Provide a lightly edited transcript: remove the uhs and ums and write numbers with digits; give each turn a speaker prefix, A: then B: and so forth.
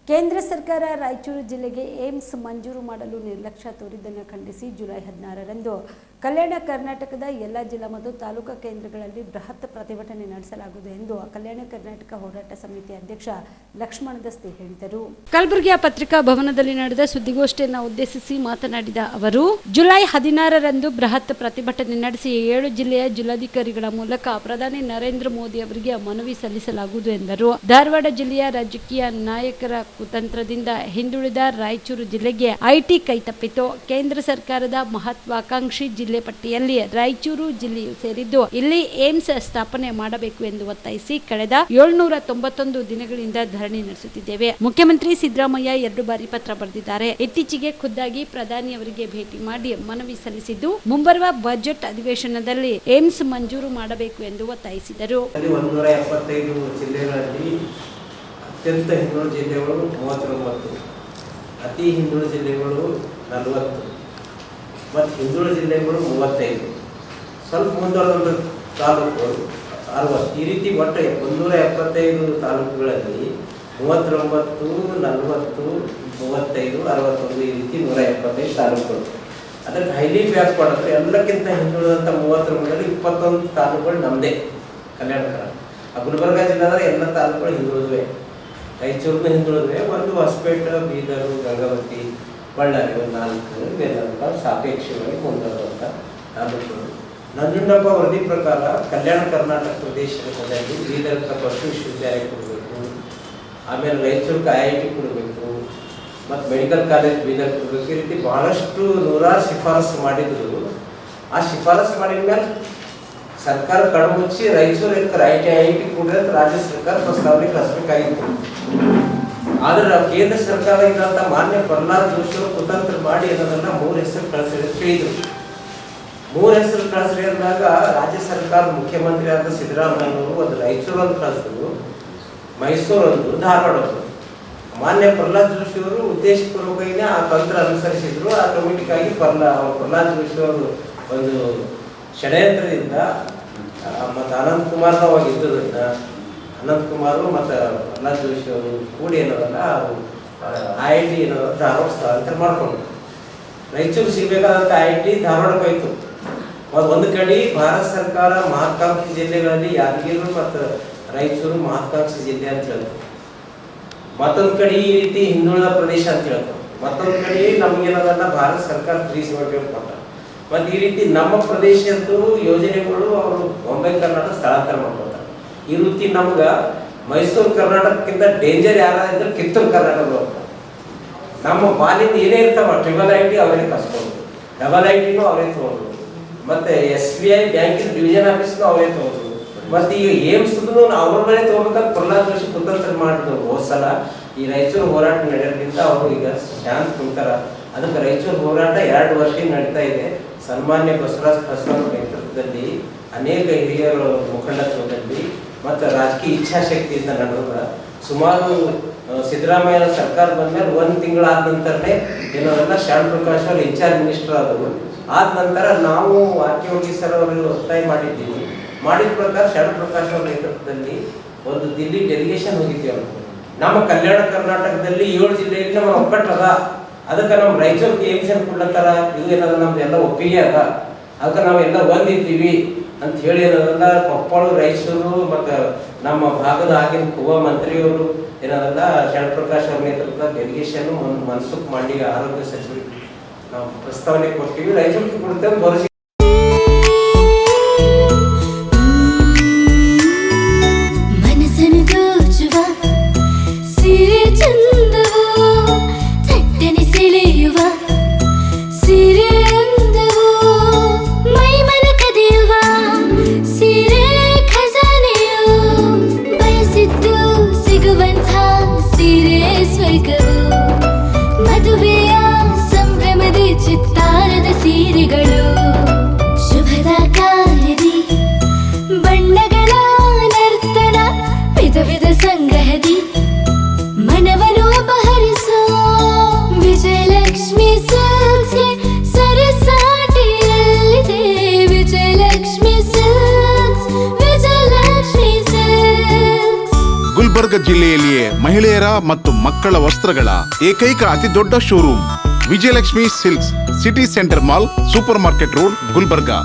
A: ಕೇಂದ್ರ ಸರ್ಕಾರ ರಾಯಚೂರು ಜಿಲ್ಲೆಗೆ ಏಮ್ಸ್ ಮಂಜೂರು ಮಾಡಲು ನಿರ್ಲಕ್ಷ್ಯ ತೋರಿದ್ದನ್ನು ಖಂಡಿಸಿ ಜುಲೈ 16ರಂದು ಕಲ್ಯಾಣ ಕರ್ನಾಟಕದ ಎಲ್ಲ ಜಿಲ್ಲಾ ಮತ್ತು ತಾಲೂಕಾ ಕೇಂದ್ರಗಳಲ್ಲಿ ಬೃಹತ್ ಪ್ರತಿಭಟನೆ ನಡೆಸಲಾಗುವುದು ಎಂದು ಕಲ್ಯಾಣ ಕರ್ನಾಟಕ ಹೋರಾಟ ಸಮಿತಿ ಅಧ್ಯಕ್ಷ ಲಕ್ಷ್ಮಣ ದಸ್ತಿ ಹೇಳಿದರು. ಕಲಬುರಗಿಯ ಪತ್ರಿಕಾ ಭವನದಲ್ಲಿ ನಡೆದ ಸುದ್ದಿಗೋಷ್ಠಿಯನ್ನು ಉದ್ದೇಶಿಸಿ ಮಾತನಾಡಿದ ಅವರು, ಜುಲೈ 16ರಂದು ಬೃಹತ್ ಪ್ರತಿಭಟನೆ ನಡೆಸಿ 7 ಜಿಲ್ಲೆಯ ಜಿಲ್ಲಾಧಿಕಾರಿಗಳ ಮೂಲಕ ಪ್ರಧಾನಿ ನರೇಂದ್ರ ಮೋದಿ ಅವರಿಗೆ ಮನವಿ ಸಲ್ಲಿಸಲಾಗುವುದು ಎಂದರು. ಧಾರವಾಡ ಜಿಲ್ಲೆಯ ರಾಜಕೀಯ ನಾಯಕರ ಕುತಂತ್ರದಿಂದ ಹಿಂದುಳಿದ ರಾಯಚೂರು ಜಿಲ್ಲೆಗೆ ಐಟಿ ಕೈತಪ್ಪಿತು. ಕೇಂದ್ರ ಸರ್ಕಾರದ ಮಹತ್ವಾಕಾಂಕ್ಷಿ ಜಿಲ್ಲೆ ಪಟ್ಟಿಯಲ್ಲಿ ರಾಯಚೂರು ಜಿಲ್ಲೆಯು ಸೇರಿದ್ದು, ಇಲ್ಲಿ ಏಮ್ಸ್ ಸ್ಥಾಪನೆ ಮಾಡಬೇಕು ಎಂದು ಒತ್ತಾಯಿಸಿ ಕಳೆದ 791 ದಿನಗಳಿಂದ ಧರಣಿ ನಡೆಸುತ್ತಿದ್ದೇವೆ. ಮುಖ್ಯಮಂತ್ರಿ ಸಿದ್ದರಾಮಯ್ಯ 2 ಬಾರಿ ಪತ್ರ ಬರೆದಿದ್ದಾರೆ. ಇತ್ತೀಚೆಗೆ ಖುದ್ದಾಗಿ ಪ್ರಧಾನಿಯವರಿಗೆ ಭೇಟಿ ಮಾಡಿ ಮನವಿ ಸಲ್ಲಿಸಿದ್ದು, ಮುಂಬರುವ ಬಜೆಟ್ ಅಧಿವೇಶನದಲ್ಲಿ ಏಮ್ಸ್ ಮಂಜೂರು ಮಾಡಬೇಕು ಎಂದು ಒತ್ತಾಯಿಸಿದರು.
B: 175 ಜಿಲ್ಲೆಗಳಲ್ಲಿ ಅತ್ಯಂತ ಹಿಂದುಳಿದ ಜಿಲ್ಲೆಗಳು 39, ಅತಿ ಹಿಂದುಳಿದ ಜಿಲ್ಲೆಗಳು 40 ಮತ್ತು ಹಿಂದುಳಿದ ಜಿಲ್ಲೆಗಳು 35, ಸ್ವಲ್ಪ ಮುಂದುವರೆದ ತಾಲೂಕುಗಳು 60. ಈ ರೀತಿ ಒಟ್ಟು 175 ತಾಲೂಕುಗಳಲ್ಲಿ 39, 40, 35, 61 ಈ ರೀತಿ 175 ತಾಲೂಕುಗಳು. ಅದಕ್ಕೆ ಹೈಲಿ ಬ್ಯಾಕ್ ಮಾಡಿದ್ರೆ ಎಲ್ಲಕ್ಕಿಂತ ಹಿಂದುಳಿದಂಥ 33ರಲ್ಲಿ 21 ತಾಲೂಕುಗಳು ನಮ್ಮದೇ ಕಲ್ಯಾಣ ಕರ್ನಾಟಕ. ಗುಲ್ಬರ್ಗ ಜಿಲ್ಲಾದ್ರೆ ಎಲ್ಲ ತಾಲೂಕುಗಳು ಹಿಂದುಳಿದ್ವೆ, ರಾಯಚೂರಿನ ಹಿಂದುಳಿದ್ವೆ. ಒಂದು ಹೊಸಪೇಟೆ, ಬೀದರು, ಗಂಗಾವತಿ, ಬಳ್ಳಾರಿ ಒಂದು 4 ಬೇರೆಂಥ ಸಾಪೇಕ್ಷವಾಗಿ ಮುಂದುವರೆದಂಥ ತಾಲೂಕುಗಳು. ನಂಜುಂಡಪ್ಪ ವರದಿ ಪ್ರಕಾರ ಕಲ್ಯಾಣ ಕರ್ನಾಟಕ ಪ್ರದೇಶದಲ್ಲಿ ಬೀದರ್ಕ ಪಶು ವಿಶ್ವವಿದ್ಯಾಲಯ ಕೊಡಬೇಕು, ಆಮೇಲೆ ರಾಯಚೂರಿಗೆ IIT ಕೊಡಬೇಕು, ಮತ್ತು ಮೆಡಿಕಲ್ ಕಾಲೇಜ್ ಬೀದರ್ ಕೊಡಬೇಕು. ಈ ರೀತಿ ಬಹಳಷ್ಟು 100 ಶಿಫಾರಸು ಮಾಡಿದ್ರು. ಆ ಶಿಫಾರಸು ಮಾಡಿದ ಮೇಲೆ ಸರ್ಕಾರ ಕಣ್ಮುಚ್ಚಿ ರಾಯಚೂರಿಗೆ IIT ಕೊಡ್ರೆ ಅಂತ ರಾಜ್ಯ ಸರ್ಕಾರ ಪ್ರಸ್ತಾವನೆ ಕಳಿಸಬೇಕಾಗಿತ್ತು. ಆದ್ರೆ ಕೇಂದ್ರ ಸರ್ಕಾರ ಇದ್ದಂಥ ಮಾನ್ಯ ಪ್ರಹ್ಲಾದ್ ಜೋಶಿ ಅವರು ಕುತಂತ್ರ ಮಾಡಿ ಅನ್ನೋದನ್ನ 3 ಹೆಸರು ಕಳಿಸಿದ್ರು ತಿಳಿದ್ರು. 3 ಹೆಸರು ಕಳಿಸ್ರಿ ಅಂದಾಗ ರಾಜ್ಯ ಸರ್ಕಾರ ಮುಖ್ಯಮಂತ್ರಿ ಆದ ಸಿದ್ದರಾಮಯ್ಯನವರು ಒಂದು ರಾಯಚೂರು ಒಂದು ಕಳಿಸಿದ್ರು, ಮೈಸೂರು ಒಂದು, ಧಾರವಾಡ ಒಂದು. ಮಾನ್ಯ ಪ್ರಹ್ಲಾದ್ ಜೋಶಿ ಅವರು ಉದ್ದೇಶಪೂರ್ವಕವಾಗಿ ಆ ತಂತ್ರ ಅನುಸರಿಸಿದ್ರು. ಆಟೋಮೆಟಿಕ್ಕಾಗಿ ಪ್ರಹ್ಲಾದ್ ಜೋಶಿ ಅವರು ಒಂದು ಷಡ್ಯಂತ್ರದಿಂದ ಮತ್ತು ಅನಂತ್ ಕುಮಾರ್ ಅವಾಗ ಇದ್ದದನ್ನ ಅನಂತ್ ಕುಮಾರ್ ಮತ್ತು ಪ್ರಹ್ಲಾದ್ ಜೋಶಿ ಅವರು ಕೂಡಿ ಏನೋದಲ್ಲ IIT ಏನೋ ಧಾರವಾಡ ಸ್ಥಳಾಂತರ ಮಾಡ್ಕೊಂಡು ರಾಯಚೂರು ಸಿಗಬೇಕಾದಂಥ IIT ಧಾರವಾಡಕ್ಕೆ ಹೋಯ್ತು. ಒಂದು ಕಡೆ ಭಾರತ ಸರ್ಕಾರ ಮಹತ್ವಾಕಾಂಕ್ಷಿ ಜಿಲ್ಲೆಗಳಲ್ಲಿ ಯಾದಗಿರಿ ಮತ್ತು ರಾಯಚೂರು ಮಹತ್ವಾಕಾಂಕ್ಷಿ ಜಿಲ್ಲೆ ಅಂತ ಹೇಳ್ತಾರೆ. ಮತ್ತೊಂದು ಕಡೆ ಈ ರೀತಿ ಹಿಂದುಳಿದ ಪ್ರದೇಶ ಅಂತ ಹೇಳ್ತಾರೆ. ಮತ್ತೊಂದು ಕಡೆ ನಮಗೇನದನ್ನ ಭಾರತ ಸರ್ಕಾರ 370 ಕೊಟ್ಟ. ಮತ್ತು ಈ ರೀತಿ ನಮ್ಮ ಪ್ರದೇಶದ್ದು ಯೋಜನೆಗಳು ಅವರು ಬಾಂಬೆ ಕರ್ನಾಟಕ ಸ್ಥಳಾಂತರ ಮಾಡ್ಕೊತಾರೆ. ಈ ರೀತಿ ನಮ್ಗೆ ಮೈಸೂರು ಕರ್ನಾಟಕಕ್ಕಿಂತ ಡೇಂಜರ್ ಯಾರಾದ್ರೆ ಕಿತ್ತೂರು ಕರ್ನಾಟಕ ಹೋಗ್ತಾರೆ. ನಮ್ಮ ಬಾಲಿಂದ ಏನೇ ಇರ್ತಾವ IIT ಅವರೇ ಕಸ್ಕೊಂಡು, IITನೂ ಅವರೇ ತೊಗೊಂಡ್ರು, ಮತ್ತು SBI ಬ್ಯಾಂಕಿನ ಡಿವಿಷನ್ ಆಫೀಸ್ನೂ ಅವರೇ ತೊಗೊಂಡ್ರು. ಮತ್ತು ಈಗ ಏಮ್ಸ್ದು ಅವ್ರ ಮೇಲೆ ತೊಗೋಬೇಕಂತ ಪ್ರಹ್ಲಾದ್ ಜೋಶಿ ಕುತಂತ್ರ ಮಾಡಿದ್ರು. ಹೋದ ಸಲ ಈ ರಾಯಚೂರು ಹೋರಾಟ ನಡೆಯೋದ್ರಿಂದ ಅವರು ಈಗ ಶಾಂತ ಕುಂತಾರ. ಅದಕ್ಕೆ ರಾಯಚೂರು ಹೋರಾಟ 2 ವರ್ಷ ನಡೀತಾ ಇದೆ. ಸನ್ಮಾನ್ಯ ಬಸವರಾಜ ಪ್ರಸಾದ್ ನೇತೃತ್ವದಲ್ಲಿ ಅನೇಕ ಹಿರಿಯರ ಮುಖಂಡತ್ವದಲ್ಲಿ ಮತ್ತು ರಾಜಕೀಯ ಇಚ್ಛಾಶಕ್ತಿಯಿಂದ ನಡೆದ ಸುಮಾರು ಸಿದ್ದರಾಮಯ್ಯ ಸರ್ಕಾರ ಬಂದ್ಮೇಲೆ 1 ತಿಂಗಳಾದ ನಂತರನೇ ಏನೋದಲ್ಲ ಶ್ಯಾಮ್ ಪ್ರಕಾಶ್ ಅವರು ಇನ್ಚಾರ್ಜ್ ಮಿನಿಸ್ಟರ್ ಆದರು. ಆದ ನಂತರ ನಾವು ಆರ್ಕಿಯೋಗಿ ಸರ್ ಅವರಿಗೆ ಒತ್ತಾಯ ಮಾಡಿದ್ದೀವಿ. ಮಾಡಿದ ಪ್ರಕಾರ ಶ್ಯಾಮ್ ಪ್ರಕಾಶ್ ಅವರ ನೇತೃತ್ವದಲ್ಲಿ ಒಂದು ದಿಲ್ಲಿ ಡೆಲಿಗೇಷನ್ ಹೋಗಿದ್ದೀವಿ. ಅವರು ನಮ್ಮ ಕಲ್ಯಾಣ ಕರ್ನಾಟಕದಲ್ಲಿ 7 ಜಿಲ್ಲೆಯಲ್ಲಿ ನಮ್ಮ ಒಕ್ಕಟ್ಟದ, ಅದಕ್ಕೆ ನಮ್ಮ ರಾಯಚೂರಿಗೆ ಏಮ್ಸ್ ಕೊಡ್ಲತ್ತಾರ. ಇದು ಏನದ ನಮ್ದೆಲ್ಲ ಒಪ್ಪಿಗೆ ಅದ, ಅದಕ್ಕೆ ನಾವೆಲ್ಲ ಒಂದಿದ್ದೀವಿ ಅಂತ ಹೇಳಿ ಏನದಲ್ಲ ಕೊಪ್ಪಳ, ರಾಯಚೂರು ಮತ್ತು ನಮ್ಮ ಭಾಗದ ಆಗಿನ ಕುವ ಮಂತ್ರಿಯವರು ಏನದಲ್ಲ ಶ್ಯಾಮ್ ಪ್ರಕಾಶ್ ಅವ್ರ ನೇತೃತ್ವದ ಡೆಲಿಗೇಷನ್ ಮನ್ಸುಖ್ ಮಾಂಡಿಗೆ ಆರೋಗ್ಯ ಸಚಿವರಿಗೆ ನಾವು ಪ್ರಸ್ತಾವನೆ ಕೊಡ್ತೀವಿ. ರಾಯಚೂರಿಗೆ ಕೊಡ್ತೇವೆ ಭರವಸೆ.
C: ಮದುವೆಯ ಸಂಭ್ರಮದ ಚಿತ್ತಾರದ ಸೀರೆಗಳು, ಶುಭದ ಕಾರ್ಯದಿ ಬಣ್ಣಗಳ ನರ್ತನ, ವಿಧ ವಿಧ ಸಂಗ್ರಹದಿ ಮನವನ್ನು
D: ಗುಲ್ಬರ್ಗ ಜಿಲ್ಲೆಯಲ್ಲಿಯೇ ಮಹಿಳೆಯರ ಮತ್ತು ಮಕ್ಕಳ ವಸ್ತ್ರಗಳ ಏಕೈಕ ಅತಿ ದೊಡ್ಡ showroom Vijayalakshmi silks, city centre mall, super market road, Gulbarga.